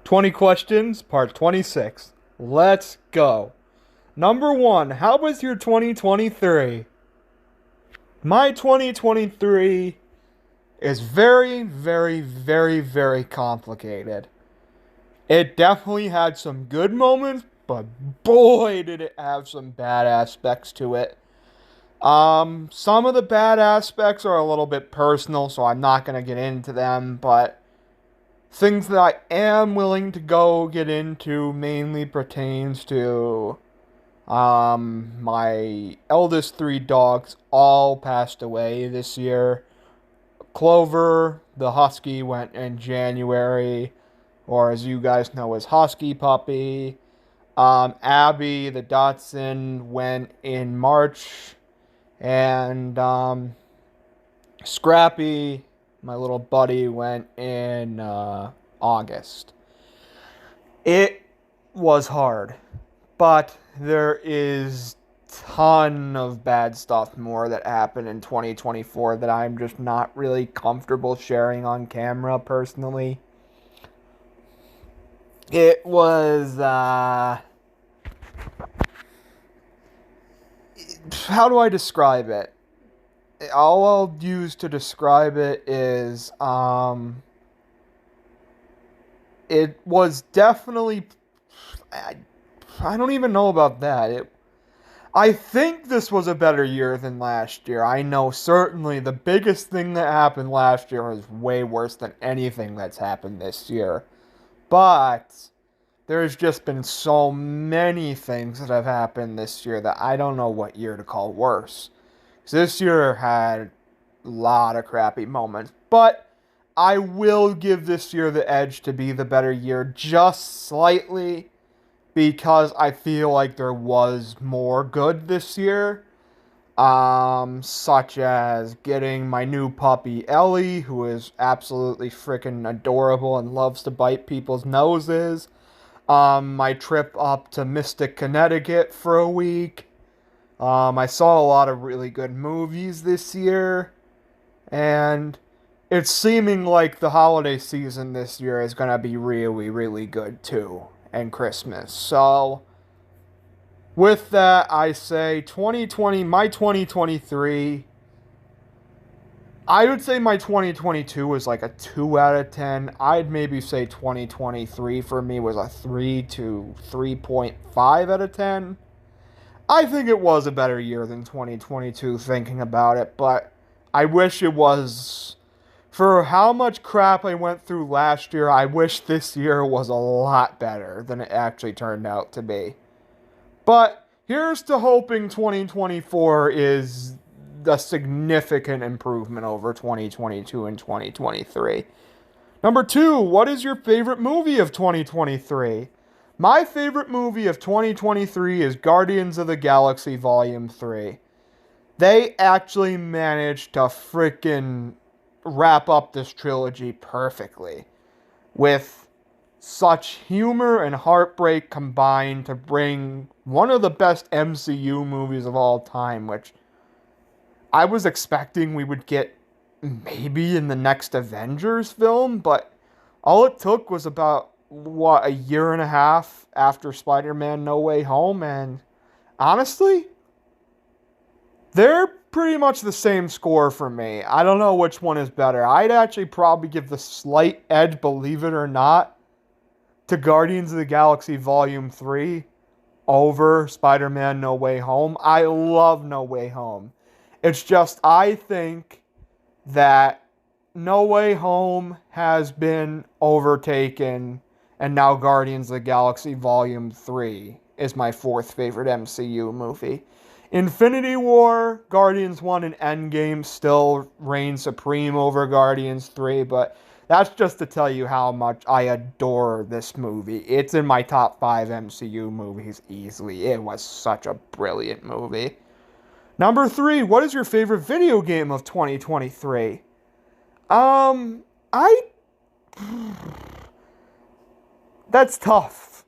20 questions, part 26. Let's go. Number one, how was your 2023? My 2023 is very, very, very, very complicated. It definitely had some good moments, but boy, did it have some bad aspects to it. Some of the bad aspects are a little bit personal, so I'm not gonna get into them, but things that I am willing to go get into mainly pertains to my eldest three dogs all passed away this year. Clover, the husky, went in January, or as you guys know as Husky Puppy. Abby, the Dachshund, went in March, and Scrappy, my little buddy, went in August. It was hard, but there is ton of bad stuff more that happened in 2024 that I'm just not really comfortable sharing on camera personally. It was how do I describe it? All I'll use to describe it is it was definitely I, I don't even know about that. I think this was a better year than last year. I know certainly the biggest thing that happened last year was way worse than anything that's happened this year. But there's just been so many things that have happened this year that I don't know what year to call worse. 'Cause this year had a lot of crappy moments, but I will give this year the edge to be the better year just slightly because I feel like there was more good this year. Such as getting my new puppy Ellie, who is absolutely freaking adorable and loves to bite people's noses. My trip up to Mystic, Connecticut for a week. I saw a lot of really good movies this year, and it's seeming like the holiday season this year is gonna be really, really good too, and Christmas. So, with that, I say 2020, my 2023. I would say my 2022 was like a 2 out of 10. I'd maybe say 2023 for me was a 3 to 3.5 out of 10. I think it was a better year than 2022 thinking about it, but I wish it was. For how much crap I went through last year, I wish this year was a lot better than it actually turned out to be. But here's to hoping 2024 is a significant improvement over 2022 and 2023. Number two, what is your favorite movie of 2023? My favorite movie of 2023 is Guardians of the Galaxy Volume 3. They actually managed to freaking wrap up this trilogy perfectly with such humor and heartbreak combined to bring one of the best MCU movies of all time, which I was expecting we would get maybe in the next Avengers film, but all it took was about, what, a year and a half after Spider Man No Way Home, and honestly, they're pretty much the same score for me. I don't know which one is better. I'd actually probably give the slight edge, believe it or not, to Guardians of the Galaxy Volume 3 over Spider Man No Way Home. I love No Way Home. It's just, I think that No Way Home has been overtaken, and now Guardians of the Galaxy Volume 3 is my fourth favorite MCU movie. Infinity War, Guardians 1, and Endgame still reign supreme over Guardians 3, but that's just to tell you how much I adore this movie. It's in my top 5 MCU movies easily. It was such a brilliant movie. Number 3, what is your favorite video game of 2023? I... That's tough,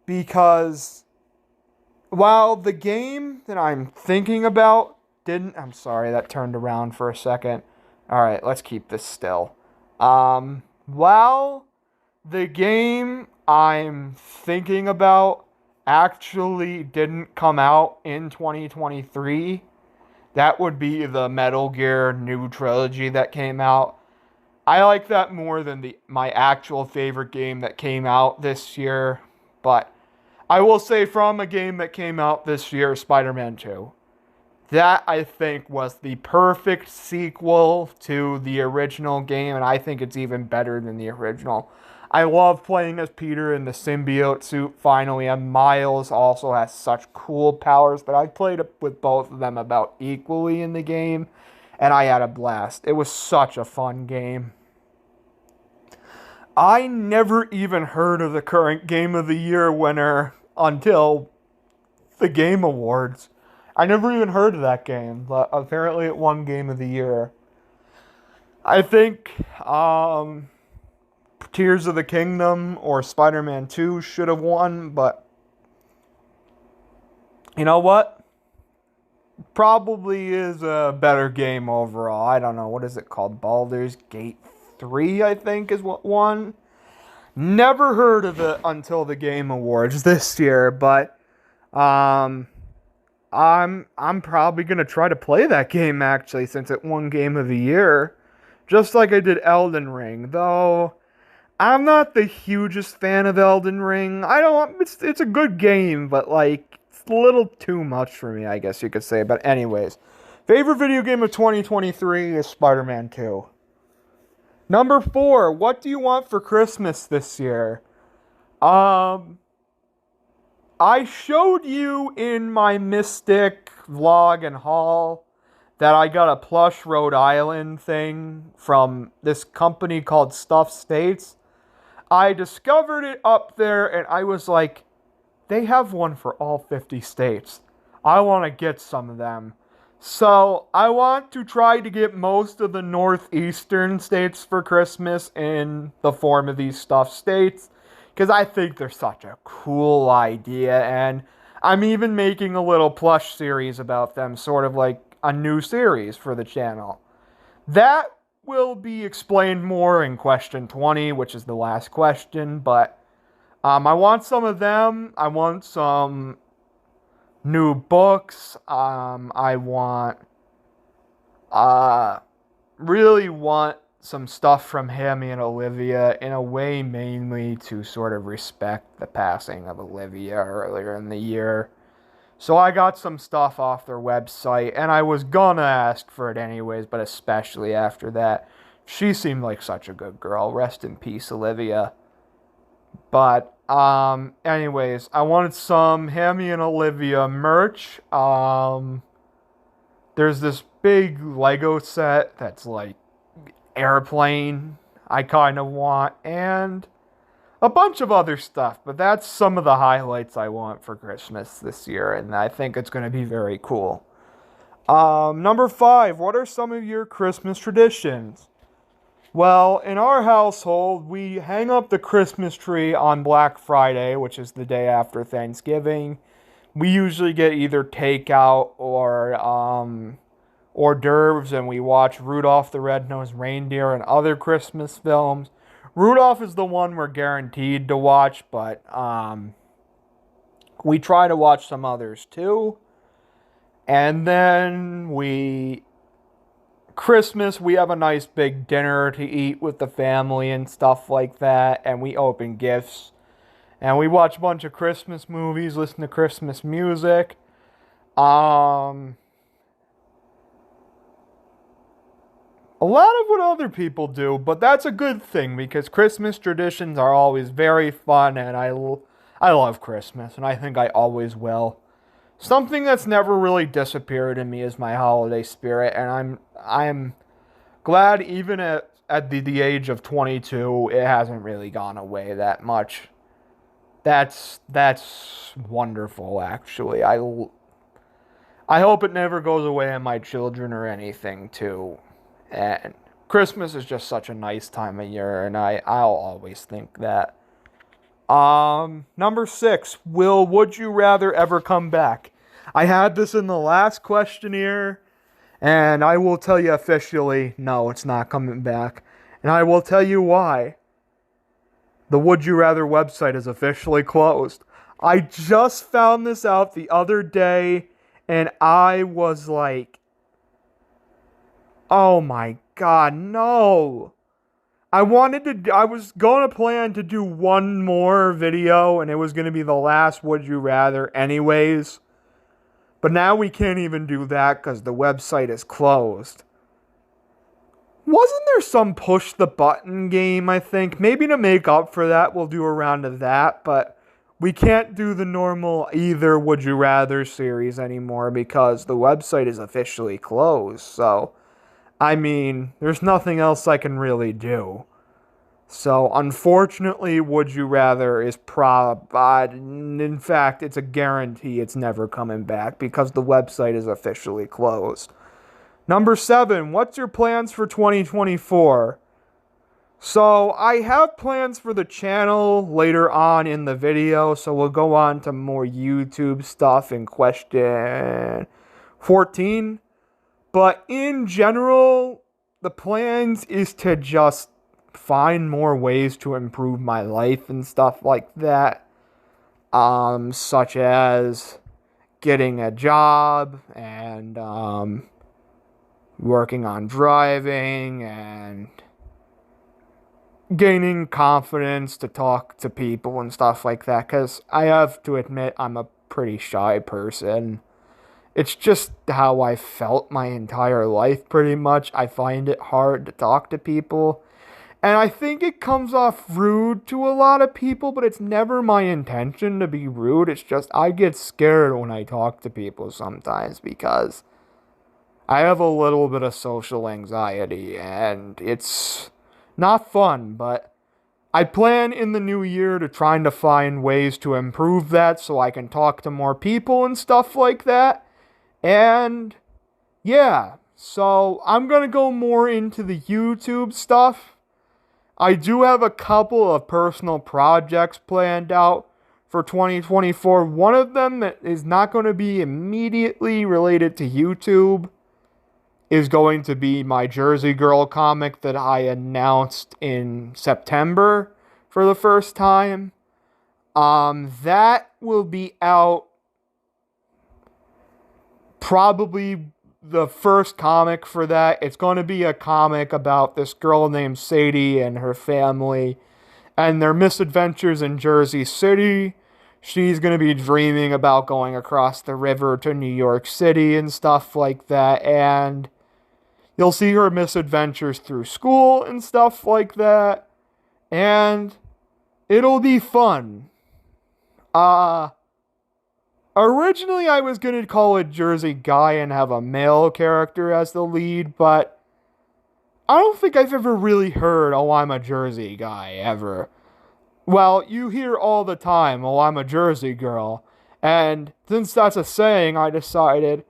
because while the game that I'm thinking about didn't... I'm sorry, that turned around for a second. Alright, let's keep this still. While The game I'm thinking about actually didn't come out in 2023. That would be the Metal Gear New Trilogy that came out. I like that more than the my actual favorite game that came out this year, but I will say from a game that came out this year, Spider-Man 2. That I think was the perfect sequel to the original game, and I think it's even better than the original. I love playing as Peter in the symbiote suit finally, and Miles also has such cool powers, but I played with both of them about equally in the game, and I had a blast. It was such a fun game. I never even heard of the current Game of the Year winner until the Game Awards. I never even heard of that game, but apparently it won Game of the Year. I think Tears of the Kingdom or Spider-Man 2 should have won, but you know what? Probably is a better game overall. I don't know. What is it called? Baldur's Gate 3, I think, is what won. Never heard of it until the Game Awards this year, but um, I'm probably gonna try to play that game actually since it won Game of the Year, just like I did Elden Ring. Though I'm not the hugest fan of Elden Ring. I don't. It's a good game, but like it's a little too much for me, I guess you could say. But anyways, favorite video game of 2023 is Spider-Man 2. Number 4, what do you want for Christmas this year? Um, I showed you in my Mystic vlog and haul that I got a plush Rhode Island thing from this company called Stuff States. I discovered it up there and I was like, they have one for all 50 states. I want to get some of them. So I want to try to get most of the northeastern states for Christmas in the form of these Stuff States. Because I think they're such a cool idea. And I'm even making a little plush series about them. Sort of like a new series for the channel. That will be explained more in question 20, which is the last question. But I want some of them. I want some new books. I want, really want some stuff from Hammy and Olivia in a way mainly to sort of respect the passing of Olivia earlier in the year. So I got some stuff off their website, and I was gonna ask for it anyways, but especially after that. She seemed like such a good girl. Rest in peace, Olivia. But, anyways, I wanted some Hammy and Olivia merch. There's this big Lego set that's like airplane I kind of want, and a bunch of other stuff, but that's some of the highlights I want for Christmas this year, and I think it's going to be very cool. Number 5, what are some of your Christmas traditions? Well, in our household, we hang up the Christmas tree on Black Friday, which is the day after Thanksgiving. We usually get either takeout or hors d'oeuvres, and we watch Rudolph the Red-Nosed Reindeer and other Christmas films. Rudolph is the one we're guaranteed to watch, but we try to watch some others too. And then Christmas, we have a nice big dinner to eat with the family and stuff like that, and we open gifts. And we watch a bunch of Christmas movies, listen to Christmas music. A lot of what other people do, but that's a good thing because Christmas traditions are always very fun, and I love Christmas, and I think I always will. Something that's never really disappeared in me is my holiday spirit, and I'm glad even at the age of 22, it hasn't really gone away that much. That's wonderful, actually. I hope it never goes away in my children or anything, too. And Christmas is just such a nice time of year, and I'll always think that. Number 6, would you rather ever come back? I had this in the last questionnaire, and I will tell you officially, no, it's not coming back. And I will tell you why. The Would You Rather website is officially closed. I just found this out the other day, and I was like, oh my god, no. I was going to plan to do one more video, and it was going to be the last Would You Rather anyways. But now we can't even do that because the website is closed. Wasn't there some push the button game, I think? Maybe to make up for that, we'll do a round of that, but we can't do the normal either Would You Rather series anymore because the website is officially closed. So, I mean, there's nothing else I can really do. So, unfortunately, Would You Rather is in fact, it's a guarantee it's never coming back because the website is officially closed. Number 7, what's your plans for 2024? So, I have plans for the channel later on in the video, so we'll go on to more YouTube stuff in question 14. But in general, the plans is to just find more ways to improve my life and stuff like that. Such as getting a job and, working on driving and gaining confidence to talk to people and stuff like that. Because I have to admit, I'm a pretty shy person. It's just how I felt my entire life, pretty much. I find it hard to talk to people. And I think it comes off rude to a lot of people, but it's never my intention to be rude. It's just I get scared when I talk to people sometimes because I have a little bit of social anxiety, and it's not fun, but I plan in the new year to try to find ways to improve that so I can talk to more people and stuff like that. And yeah, so I'm going to go more into the YouTube stuff. I do have a couple of personal projects planned out for 2024. One of them that is not going to be immediately related to YouTube is going to be my Jersey Girl comic that I announced in September for the first time. That will be out probably the first comic for that. It's going to be a comic about this girl named Sadie and her family and their misadventures in Jersey City. She's going to be dreaming about going across the river to New York City and stuff like that, and you'll see her misadventures through school and stuff like that, and it'll be fun. Originally I was going to call it Jersey Guy and have a male character as the lead, but I don't think I've ever really heard, oh, I'm a Jersey guy, ever. Well, you hear all the time, oh, I'm a Jersey girl, and since that's a saying, I decided,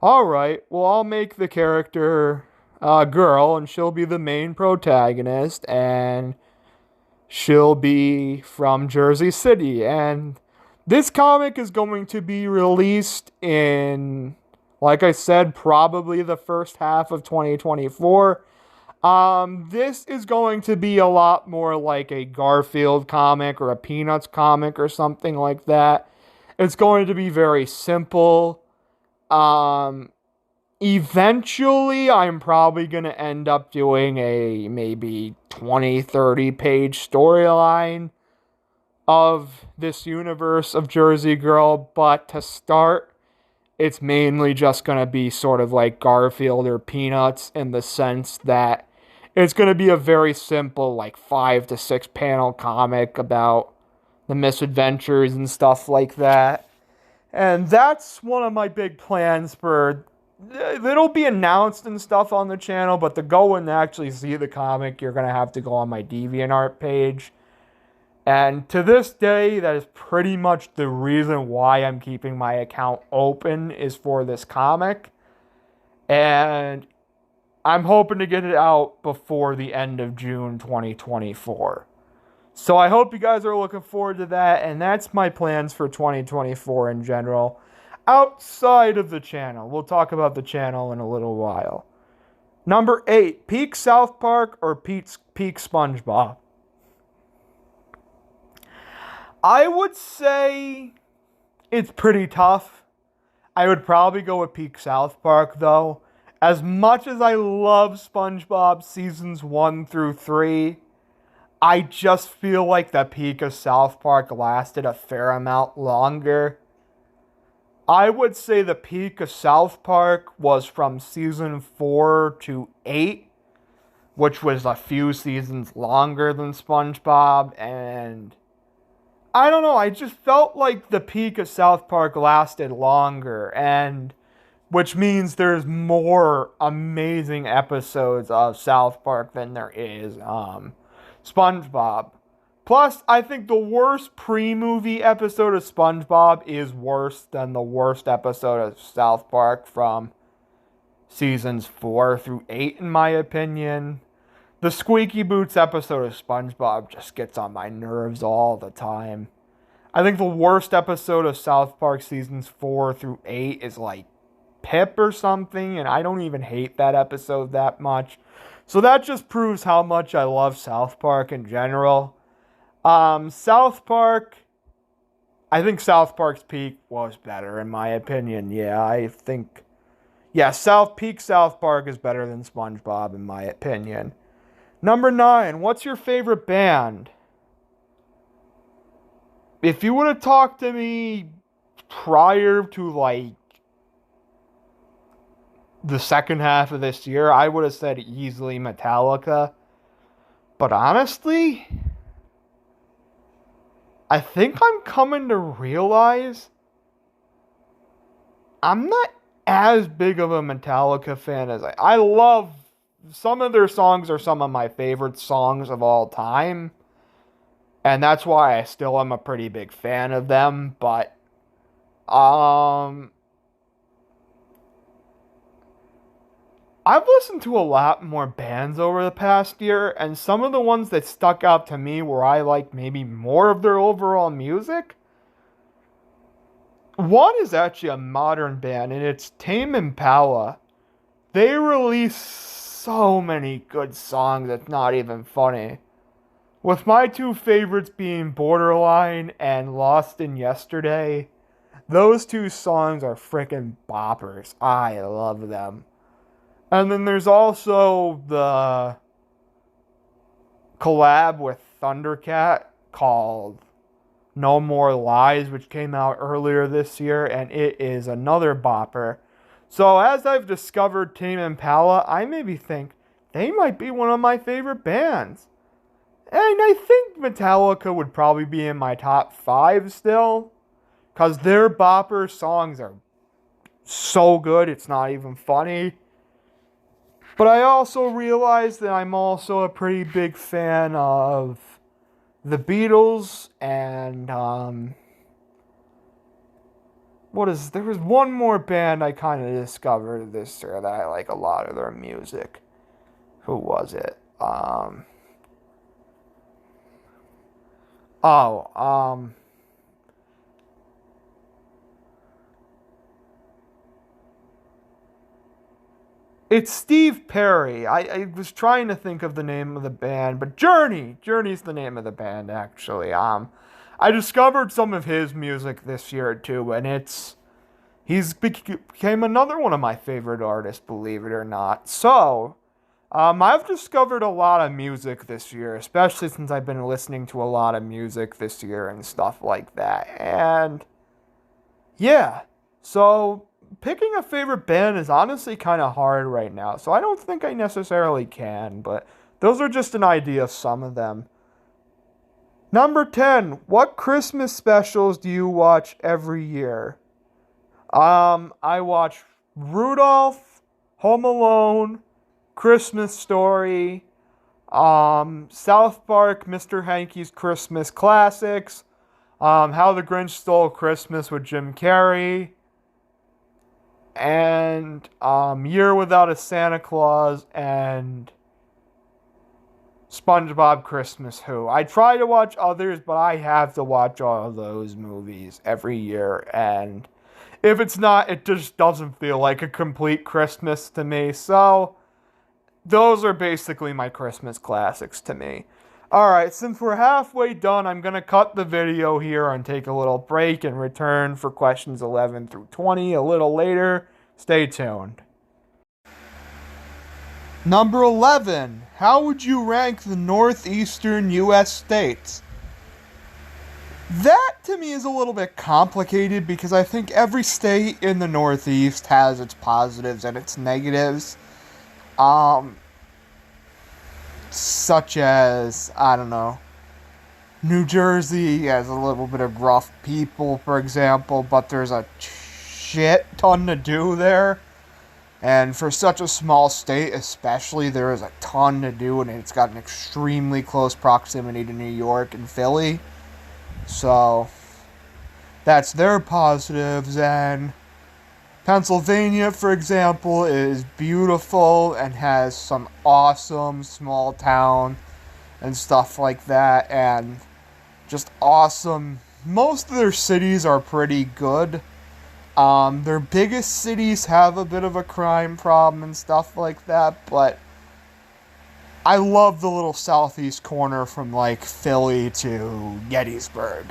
alright, well, I'll make the character a girl, and she'll be the main protagonist, and she'll be from Jersey City, and this comic is going to be released in, like I said, probably the first half of 2024. This is going to be a lot more like a Garfield comic or a Peanuts comic or something like that. It's going to be very simple. Eventually, I'm probably going to end up doing a maybe 20, 30 page storyline of this universe of Jersey Girl, but to start, it's mainly just going to be sort of like Garfield or Peanuts in the sense that it's going to be a very simple, like 5 to 6 panel comic about the misadventures and stuff like that. And that's one of my big plans for, it'll be announced and stuff on the channel, but to go and actually see the comic, you're going to have to go on my DeviantArt page. And to this day, that is pretty much the reason why I'm keeping my account open, is for this comic. And I'm hoping to get it out before the end of June 2024. So I hope you guys are looking forward to that, and that's my plans for 2024 in general. Outside of the channel. We'll talk about the channel in a little while. Number 8, peak South Park or peak SpongeBob? I would say it's pretty tough. I would probably go with peak South Park, though. As much as I love SpongeBob seasons 1 through 3, I just feel like the peak of South Park lasted a fair amount longer. I would say the peak of South Park was from season 4 to 8, which was a few seasons longer than SpongeBob, and I don't know, I just felt like the peak of South Park lasted longer, and which means there's more amazing episodes of South Park than there is SpongeBob. Plus, I think the worst pre-movie episode of SpongeBob is worse than the worst episode of South Park from seasons 4 through 8, in my opinion. The Squeaky Boots episode of SpongeBob just gets on my nerves all the time. I think the worst episode of South Park seasons 4 through 8 is like Pip or something, and I don't even hate that episode that much. So that just proves how much I love South Park in general. South Park, I think South Park's peak was better in my opinion. Peak South Park is better than SpongeBob in my opinion. Number 9, what's your favorite band? If you would have talked to me prior to like the second half of this year, I would have said easily Metallica. But honestly, I think I'm coming to realize I'm not as big of a Metallica fan as I love some of their songs are some of my favorite songs of all time. And that's why I still am a pretty big fan of them, but I've listened to a lot more bands over the past year, and some of the ones that stuck out to me where I like maybe more of their overall music. One is actually a modern band, and it's Tame Impala. They release so many good songs, it's not even funny. With my two favorites being Borderline and Lost in Yesterday, those two songs are freaking boppers. I love them. And then there's also the collab with Thundercat called No More Lies, which came out earlier this year, and it is another bopper. So as I've discovered Tame Impala, I maybe think they might be one of my favorite bands. And I think Metallica would probably be in my top 5 still, because their bopper songs are so good, it's not even funny. But I also realize that I'm also a pretty big fan of the Beatles and there was one more band I kind of discovered this year that I like a lot of their music. Who was it? It's Steve Perry. I was trying to think of the name of the band, but Journey. Journey's the name of the band, actually. I discovered some of his music this year too, and he's became another one of my favorite artists, believe it or not. So, I've discovered a lot of music this year, especially since I've been listening to a lot of music this year and stuff like that. And yeah, so picking a favorite band is honestly kind of hard right now. So I don't think I necessarily can, but those are just an idea of some of them. Number 10, what Christmas specials do you watch every year? I watch Rudolph, Home Alone, Christmas Story, South Park, Mr. Hanky's Christmas Classics, How the Grinch Stole Christmas with Jim Carrey, and Year Without a Santa Claus, and SpongeBob Christmas Who. I try to watch others, but I have to watch all of those movies every year, and if it's not, it just doesn't feel like a complete Christmas to me. So those are basically my Christmas classics to me. Alright, since we're halfway done, I'm going to cut the video here and take a little break and return for questions 11 through 20 a little later. Stay tuned. Number 11. How would you rank the northeastern U.S. states? That, to me, is a little bit complicated because I think every state in the Northeast has its positives and its negatives. Such as, I don't know, New Jersey has a little bit of rough people, for example, but there's a shit ton to do there. And for such a small state, especially, there is a ton to do, and it's got an extremely close proximity to New York and Philly. So, that's their positives. And Pennsylvania, for example, is beautiful and has some awesome small town and stuff like that, and just awesome. Most of their cities are pretty good. Their biggest cities have a bit of a crime problem and stuff like that, but I love the little southeast corner from, like, Philly to Gettysburg.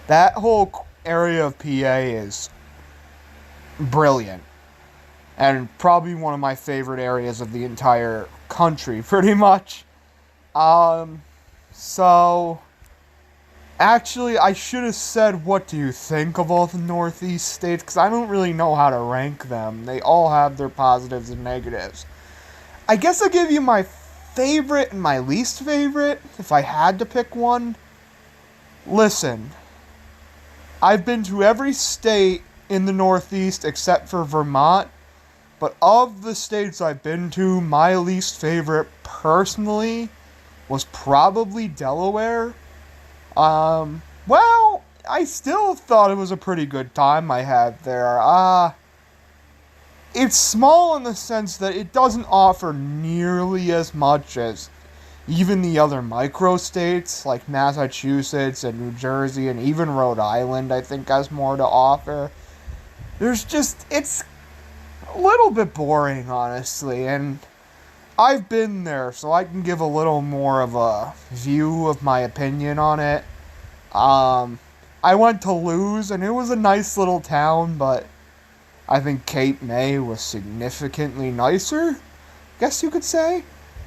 That whole area of PA is brilliant. And probably one of my favorite areas of the entire country, pretty much. So, actually, I should have said, what do you think of all the Northeast states? Because I don't really know how to rank them. They all have their positives and negatives. I guess I'll give you my favorite and my least favorite, if I had to pick one. Listen, I've been to every state in the Northeast except for Vermont, but of the states I've been to, my least favorite, personally, was probably Delaware. Well, I still thought it was a pretty good time I had there. It's small in the sense that it doesn't offer nearly as much as even the other micro-states, like Massachusetts and New Jersey and even Rhode Island, I think, has more to offer. It's a little bit boring, honestly, and I've been there, so I can give a little more of a view of my opinion on it. I went to Lewes, and it was a nice little town, but I think Cape May was significantly nicer, guess you could say.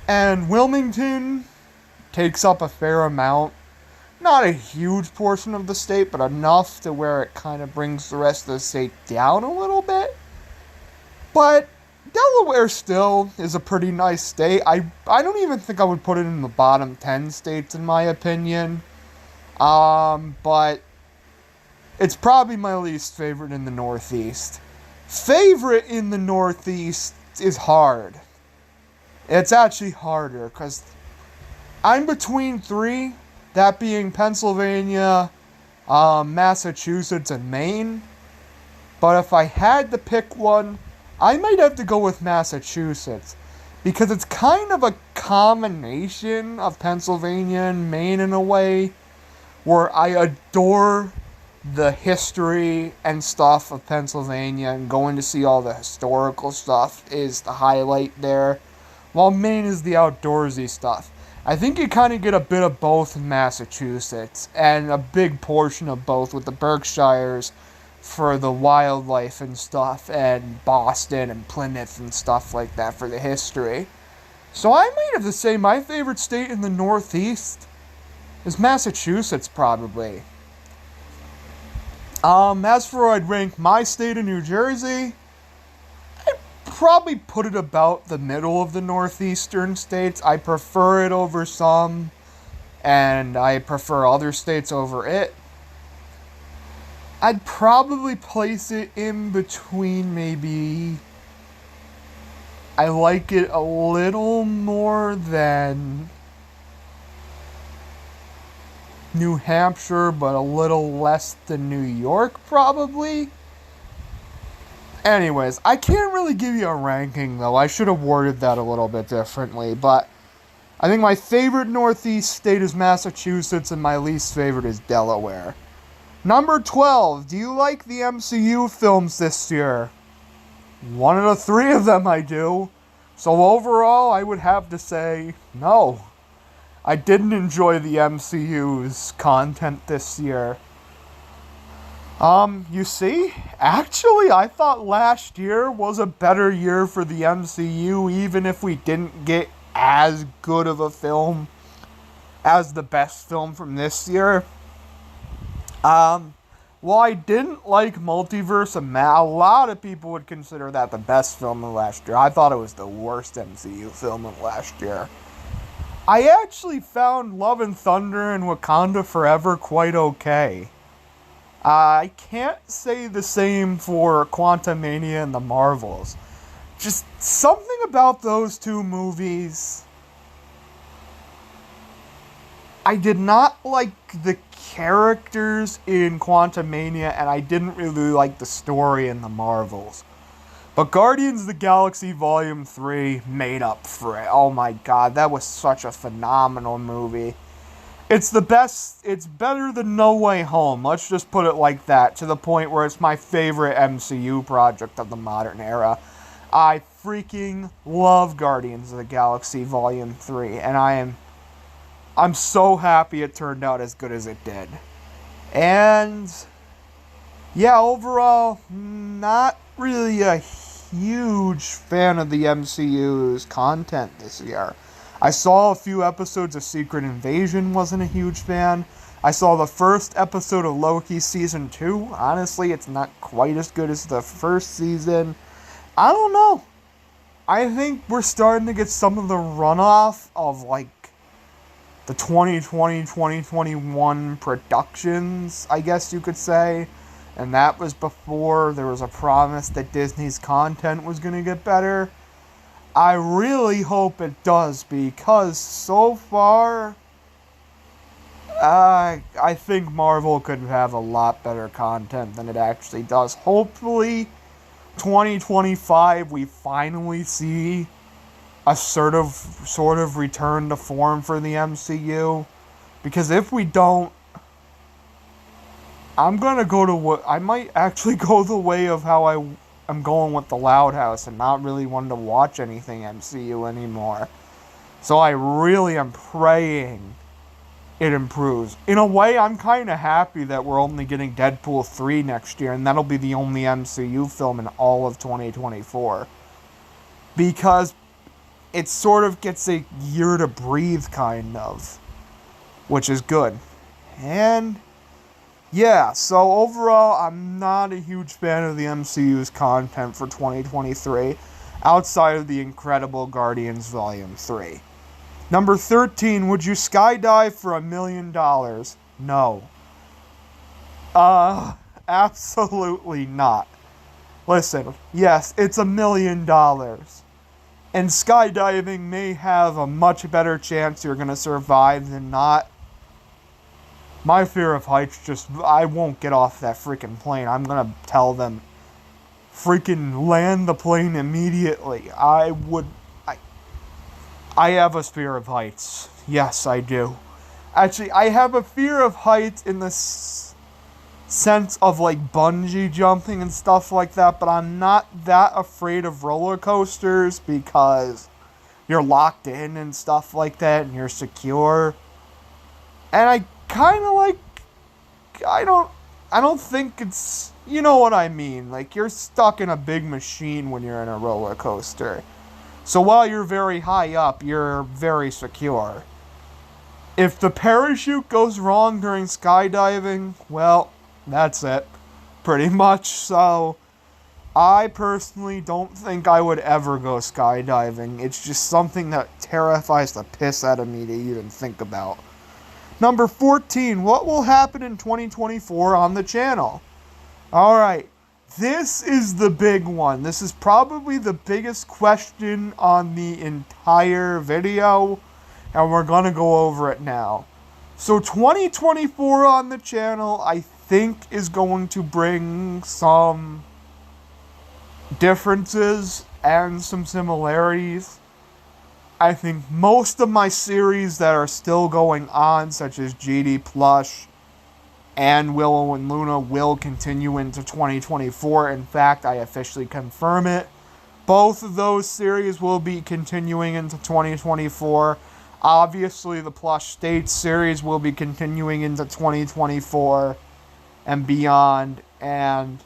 And Wilmington takes up a fair amount. Not a huge portion of the state, but enough to where it kind of brings the rest of the state down a little bit. But Delaware still is a pretty nice state. I don't even think I would put it in the bottom 10 states, in my opinion. But it's probably my least favorite in the Northeast. Favorite in the Northeast is hard. It's actually harder, because I'm between three, that being Pennsylvania, Massachusetts, and Maine. But if I had to pick one, I might have to go with Massachusetts, because it's kind of a combination of Pennsylvania and Maine in a way, where I adore the history and stuff of Pennsylvania, and going to see all the historical stuff is the highlight there, while Maine is the outdoorsy stuff. I think you kind of get a bit of both in Massachusetts, and a big portion of both with the Berkshires for the wildlife and stuff, and Boston and Plymouth and stuff like that for the history. So I might have to say my favorite state in the Northeast is Massachusetts, probably. As for I'd rank my state of New Jersey, I'd probably put it about the middle of the northeastern states. I prefer it over some, and I prefer other states over it. I'd probably place it in between, maybe. I like it a little more than New Hampshire, but a little less than New York, probably. Anyways, I can't really give you a ranking, though. I should have worded that a little bit differently, but I think my favorite Northeast state is Massachusetts, and my least favorite is Delaware. Number 12, do you like the MCU films this year? One of the three of them I do. So overall, I would have to say no. I didn't enjoy the MCU's content this year. You see, actually, I thought last year was a better year for the MCU, even if we didn't get as good of a film as the best film from this year. Well, I didn't like Multiverse of a lot of people would consider that the best film of last year. I thought it was the worst MCU film of last year. I actually found Love and Thunder and Wakanda Forever quite okay. I can't say the same for Quantumania and The Marvels. Just something about those two movies. I did not like the characters in Quantumania, and I didn't really like the story in The Marvels. But Guardians of the Galaxy Volume 3 made up for it. Oh my god, that was such a phenomenal movie. It's the best, it's better than No Way Home, let's just put it like that, to the point where it's my favorite MCU project of the modern era. I freaking love Guardians of the Galaxy Volume 3, and I'm so happy it turned out as good as it did. And yeah, overall, not really a huge fan of the MCU's content this year. I saw a few episodes of Secret Invasion, wasn't a huge fan. I saw the first episode of Loki Season 2. Honestly, it's not quite as good as the first season. I don't know. I think we're starting to get some of the runoff of, like, the 2020-2021 productions, I guess you could say. And that was before there was a promise that Disney's content was going to get better. I really hope it does, because so far, I think Marvel could have a lot better content than it actually does. Hopefully, 2025, we finally see a sort of return to form for the MCU. Because if we don't, I might actually go the way of how I'm going with The Loud House and not really wanting to watch anything MCU anymore. So I really am praying it improves. In a way, I'm kind of happy that we're only getting Deadpool 3 next year, and that'll be the only MCU film in all of 2024. Because it sort of gets a year to breathe, kind of. Which is good. And yeah, so overall, I'm not a huge fan of the MCU's content for 2023, outside of the incredible Guardians Volume 3. Number 13, would you skydive for $1 million? No. Absolutely not. Listen, yes, it's $1 million. And skydiving may have a much better chance you're going to survive than not. My fear of heights I won't get off that freaking plane. I'm going to tell them, freaking land the plane immediately. I have a fear of heights. Yes, I do. Actually, I have a fear of heights in the sense of, like, bungee jumping and stuff like that, but I'm not that afraid of roller coasters because you're locked in and stuff like that and you're secure. And I kind of like, I don't think it's, you know what I mean, like, you're stuck in a big machine when you're in a roller coaster. So while you're very high up, you're very secure. If the parachute goes wrong during skydiving, well, that's it, pretty much. So I personally don't think I would ever go skydiving. It's just something that terrifies the piss out of me to even think about. Number 14, what will happen in 2024 on the channel? Alright, this is the big one. This is probably the biggest question on the entire video, and we're gonna go over it now. So 2024 on the channel, I think, is going to bring some differences and some similarities. I think most of my series that are still going on, such as GD Plush and Willow and Luna, will continue into 2024. In fact, I officially confirm it. Both of those series will be continuing into 2024. Obviously, the Plush States series will be continuing into 2024 and beyond, and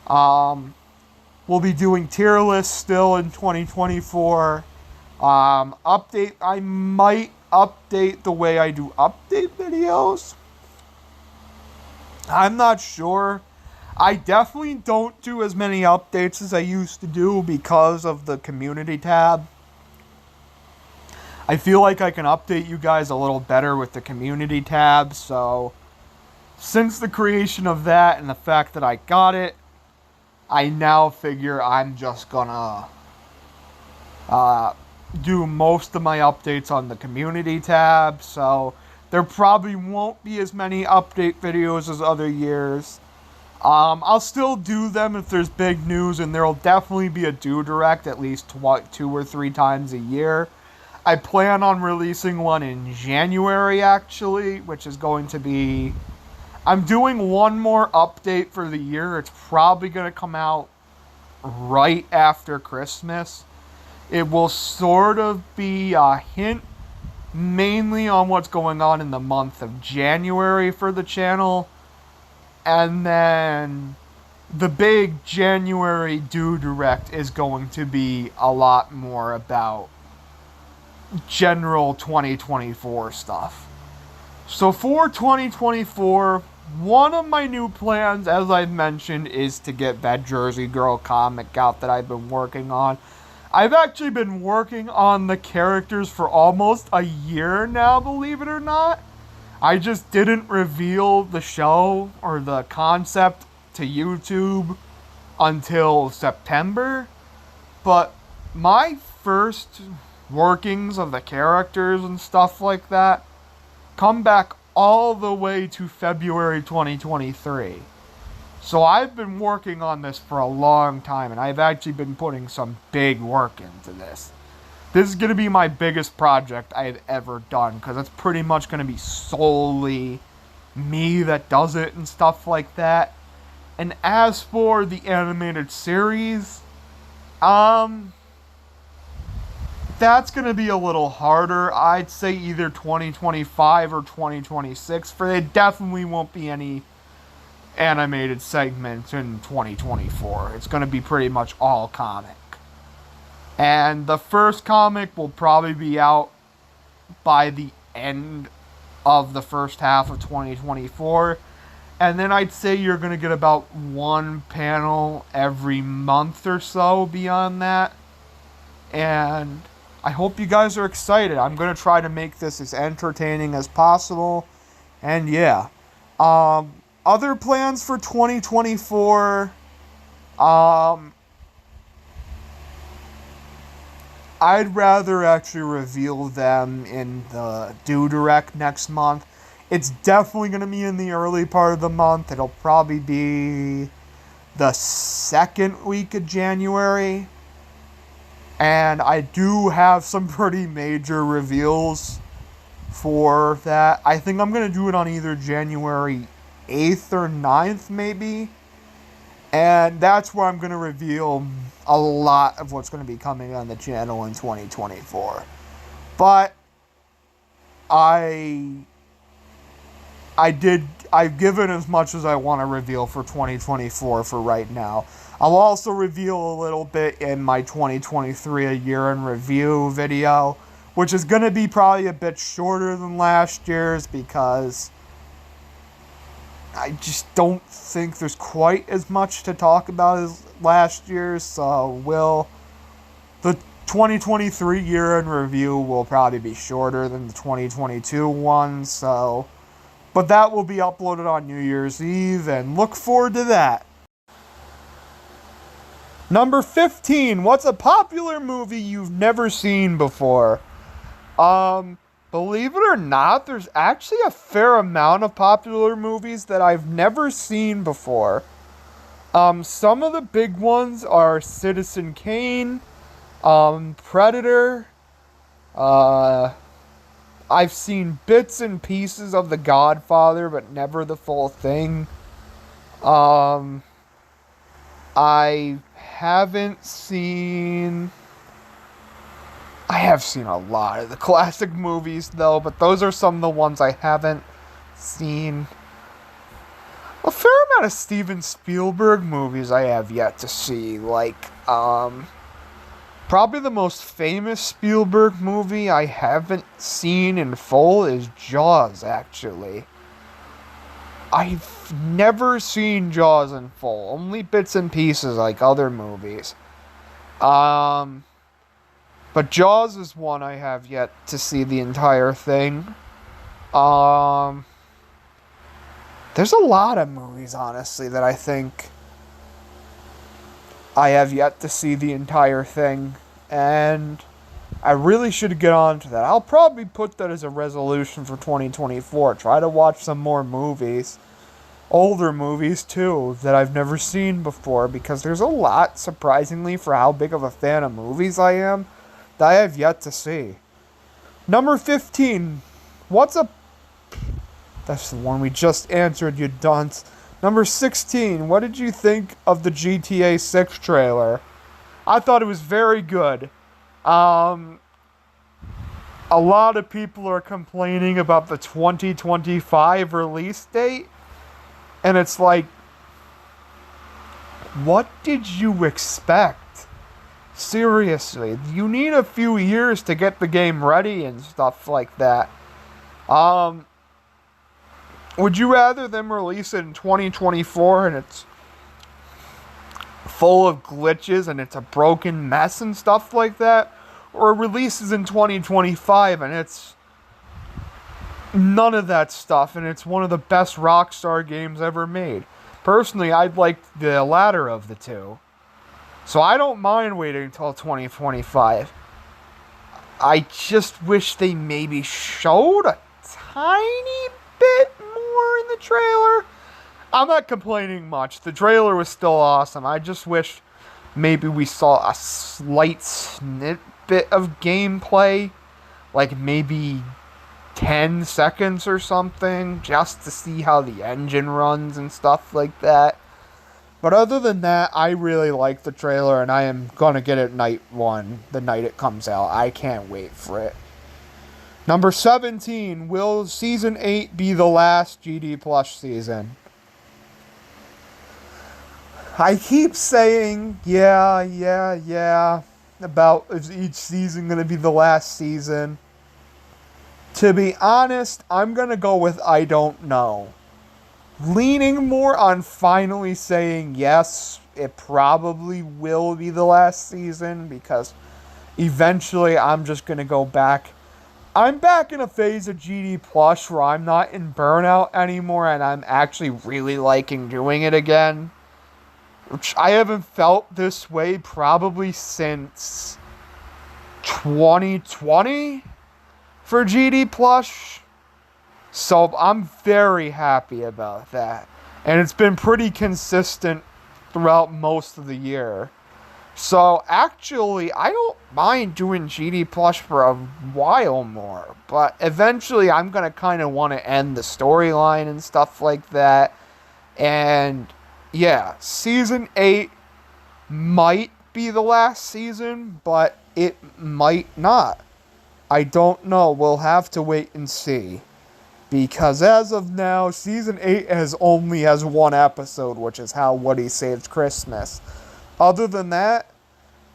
we'll be doing tier lists still in 2024. I might update the way I do update videos. I'm not sure. I definitely don't do as many updates as I used to do because of the community tab. I feel like I can update you guys a little better with the community tab, so since the creation of that and the fact that I got it, I now figure I'm just gonna do most of my updates on the community tab, so there probably won't be as many update videos as other years. I'll still do them if there's big news, and there'll definitely be a Do Direct at least 2 or 3 times a year. I plan on releasing one in January, actually, which is going to be... I'm doing one more update for the year. It's probably going to come out right after Christmas. It will sort of be a hint mainly on what's going on in the month of January for the channel. And then the big January Do Direct is going to be a lot more about general 2024 stuff. So for 2024, one of my new plans, as I've mentioned, is to get that Jersey Girl comic out that I've been working on. I've actually been working on the characters for almost a year now, believe it or not. I just didn't reveal the show or the concept to YouTube until September. But my first workings of the characters and stuff like that come back all the way to February 2023. So I've been working on this for a long time, and I've actually been putting some big work into this. This is going to be my biggest project I've ever done, because it's pretty much going to be solely me that does it and stuff like that. And as for the animated series, that's going to be a little harder. I'd say either 2025 or 2026, for there definitely won't be any animated segments in 2024. It's going to be pretty much all comic. And the first comic will probably be out by the end of the first half of 2024. And then I'd say you're going to get about one panel every month or so beyond that. And I hope you guys are excited. I'm going to try to make this as entertaining as possible. And yeah. Other plans for 2024, I'd rather actually reveal them in the Do Direct next month. It's definitely going to be in the early part of the month. It'll probably be the second week of January. And I do have some pretty major reveals for that. I think I'm going to do it on either January 8th or 9th, maybe. And that's where I'm going to reveal a lot of what's going to be coming on the channel in 2024. But I've given as much as I want to reveal for 2024 for right now. I'll also reveal a little bit in my 2023 A Year in Review video, which is going to be probably a bit shorter than last year's because I just don't think there's quite as much to talk about as last year's, so the 2023 Year in Review will probably be shorter than the 2022 one, but that will be uploaded on New Year's Eve, and look forward to that. Number 15, what's a popular movie you've never seen before? Believe it or not, there's actually a fair amount of popular movies that I've never seen before. Some of the big ones are Citizen Kane, Predator, I've seen bits and pieces of The Godfather, but never the full thing. I haven't seen... I have seen a lot of the classic movies, though, but those are some of the ones I haven't seen. A fair amount of Steven Spielberg movies I have yet to see. Probably the most famous Spielberg movie I haven't seen in full is Jaws, actually. I've never seen Jaws in full, only bits and pieces like other movies. Um, but Jaws is one I have yet to see the entire thing. Um, there's a lot of movies, honestly, that I think I have yet to see the entire thing, and I really should get on to that. I'll probably put that as a resolution for 2024. Try to watch some more movies. Older movies, too, that I've never seen before, because there's a lot, surprisingly, for how big of a fan of movies I am, that I have yet to see. Number 15. What's a... That's the one we just answered, you dunce. Number 16. What did you think of the GTA 6 trailer? I thought it was very good. A lot of people are complaining about the 2025 release date. And it's like, what did you expect? Seriously, you need a few years to get the game ready and stuff like that. Would you rather them release it in 2024 and it's full of glitches and it's a broken mess and stuff like that? Or it releases in 2025 and it's none of that stuff and it's one of the best Rockstar games ever made? Personally, I'd like the latter of the two. So I don't mind waiting until 2025. I just wish they maybe showed a tiny bit more in the trailer. I'm not complaining much. The trailer was still awesome. I just wish maybe we saw a slight snippet of gameplay. Like maybe 10 seconds or something. Just to see how the engine runs and stuff like that. But other than that, I really like the trailer, and I am going to get it night one, the night it comes out. I can't wait for it. Number 17, will Season 8 be the last GD Plus season? I keep saying, yeah, about is each season going to be the last season. To be honest, I'm going to go with I don't know. Leaning more on finally saying yes, it probably will be the last season, because eventually I'm just going to go back. I'm back in a phase of GD Plus where I'm not in burnout anymore and I'm actually really liking doing it again. Which I haven't felt this way probably since 2020 for GD Plus. So I'm very happy about that. And it's been pretty consistent throughout most of the year. So actually, I don't mind doing GD Plus for a while more. But eventually, I'm going to kind of want to end the storyline and stuff like that. And yeah, Season 8 might be the last season, but it might not. I don't know. We'll have to wait and see. Because as of now, Season 8 only has one episode, which is How Woody Saved Christmas. Other than that,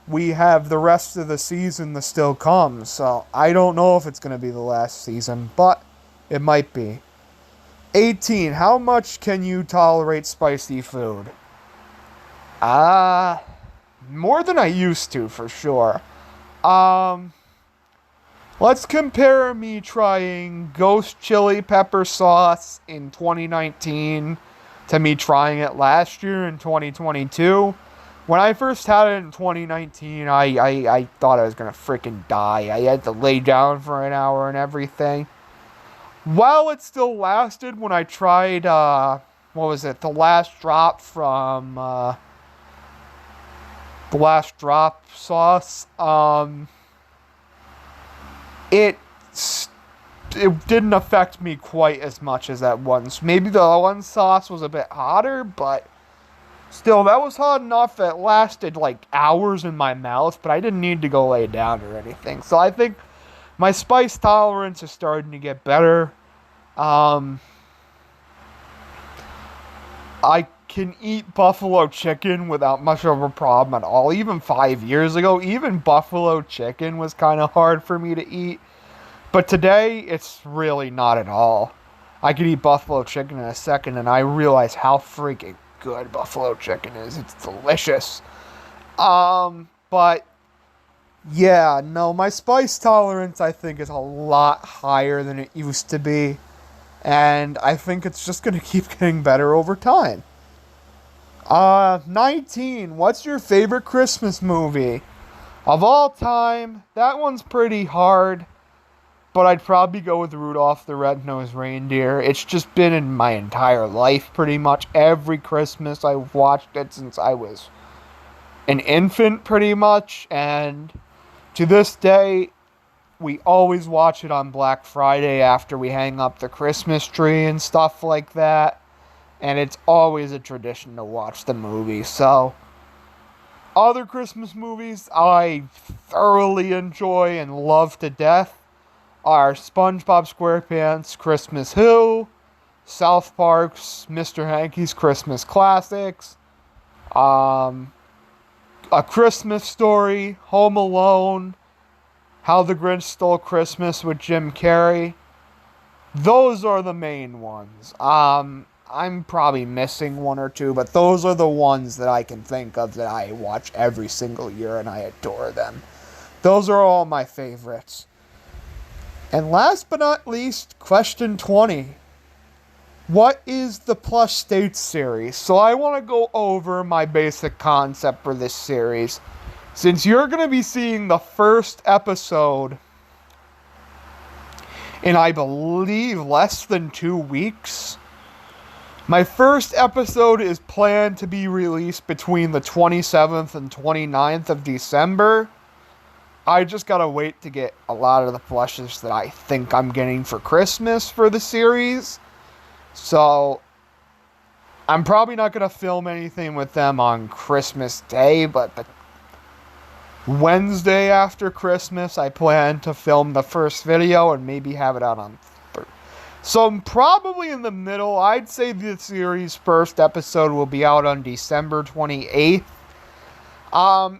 we have the rest of the season to still come. So I don't know if it's going to be the last season, but it might be. 18. How much can you tolerate spicy food? More than I used to, for sure. Let's compare me trying Ghost Chili Pepper Sauce in 2019 to me trying it last year in 2022. When I first had it in 2019, I thought I was going to freaking die. I had to lay down for an hour and everything. While it still lasted, when I tried, The Last Drop from, The Last Drop sauce, it didn't affect me quite as much as that one. Maybe the one sauce was a bit hotter, but Still, that was hot enough. It lasted like hours in my mouth, but I didn't need to go lay down or anything. So I think my spice tolerance is starting to get better. Um, I can eat buffalo chicken without much of a problem at all. Even 5 years ago, even buffalo chicken was kind of hard for me to eat. But today, it's really not at all. I could eat buffalo chicken in a second, and I realize how freaking good buffalo chicken is. It's delicious. But yeah, no, my spice tolerance, I think, is a lot higher than it used to be. And I think it's just going to keep getting better over time. 19. What's your favorite Christmas movie? Of all time, that one's pretty hard. But I'd probably go with Rudolph the Red-Nosed Reindeer. It's just been in my entire life, pretty much. Every Christmas I've watched it since I was an infant, pretty much. And to this day, we always watch it on Black Friday after we hang up the Christmas tree and stuff like that. And it's always a tradition to watch the movie. So, other Christmas movies I thoroughly enjoy and love to death are SpongeBob SquarePants Christmas Who, South Park's Mr. Hanky's Christmas Classics, A Christmas Story, Home Alone, How the Grinch Stole Christmas with Jim Carrey. Those are the main ones. I'm probably missing one or two, but those are the ones that I can think of that I watch every single year and I adore them. Those are all my favorites. And last but not least, question 20. What is the Plush States series? So I want to go over my basic concept for this series. Since you're going to be seeing the first episode in, I believe, less than 2 weeks, my first episode is planned to be released between the 27th and 29th of December. I just gotta wait to get a lot of the plushes that I think I'm getting for Christmas for the series. So, I'm probably not gonna film anything with them on Christmas Day, but the Wednesday after Christmas, I plan to film the first video and maybe have it out on Thursday. So, I'm probably in the middle. I'd say the series' first episode will be out on December 28th.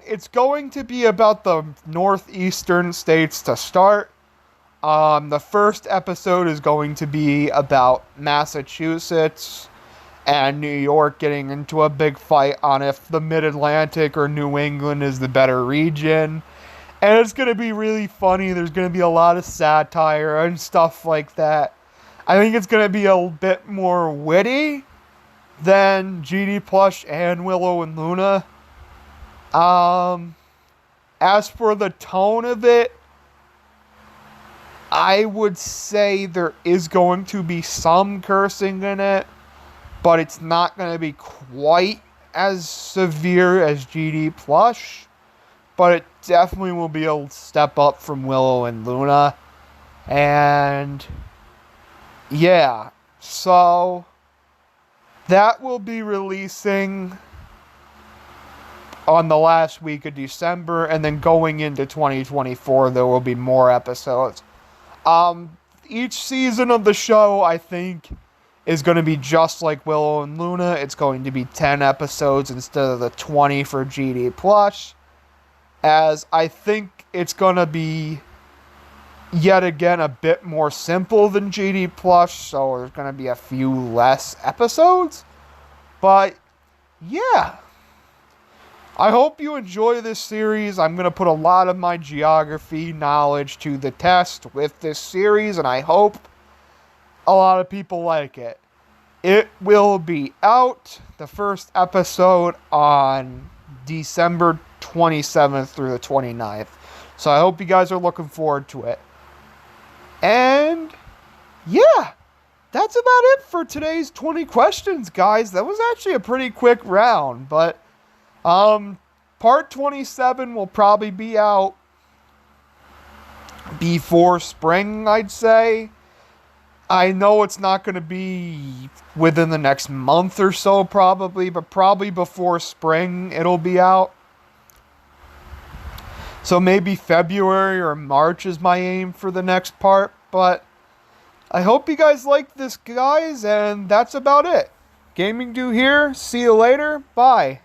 It's going to be about the northeastern states to start. The first episode is going to be about Massachusetts and New York getting into a big fight on if the Mid-Atlantic or New England is the better region. And it's going to be really funny. There's going to be a lot of satire and stuff like that. I think it's going to be a bit more witty than GD Plush and Willow and Luna. As for the tone of it, I would say there is going to be some cursing in it, but it's not going to be quite as severe as GD Plush, but it definitely will be a step up from Willow and Luna. And yeah, so that will be releasing on the last week of December, and then going into 2024, there will be more episodes. Each season of the show, I think, is going to be just like Willow and Luna. It's going to be 10 episodes instead of the 20 for GD Plush, as I think it's going to be, yet again, a bit more simple than GD Plush, so there's going to be a few less episodes. But, yeah. I hope you enjoy this series. I'm going to put a lot of my geography knowledge to the test with this series, and I hope a lot of people like it. It will be out, the first episode, on December 27th through the 29th. So I hope you guys are looking forward to it. And, yeah, that's about it for today's 20 questions, guys. That was actually a pretty quick round, but part 27 will probably be out before spring, I'd say. I know it's not going to be within the next month or so, probably, but probably before spring it'll be out. So maybe February or March is my aim for the next part, but I hope you guys like this, guys, and that's about it. Gaming Do here. See you later. Bye.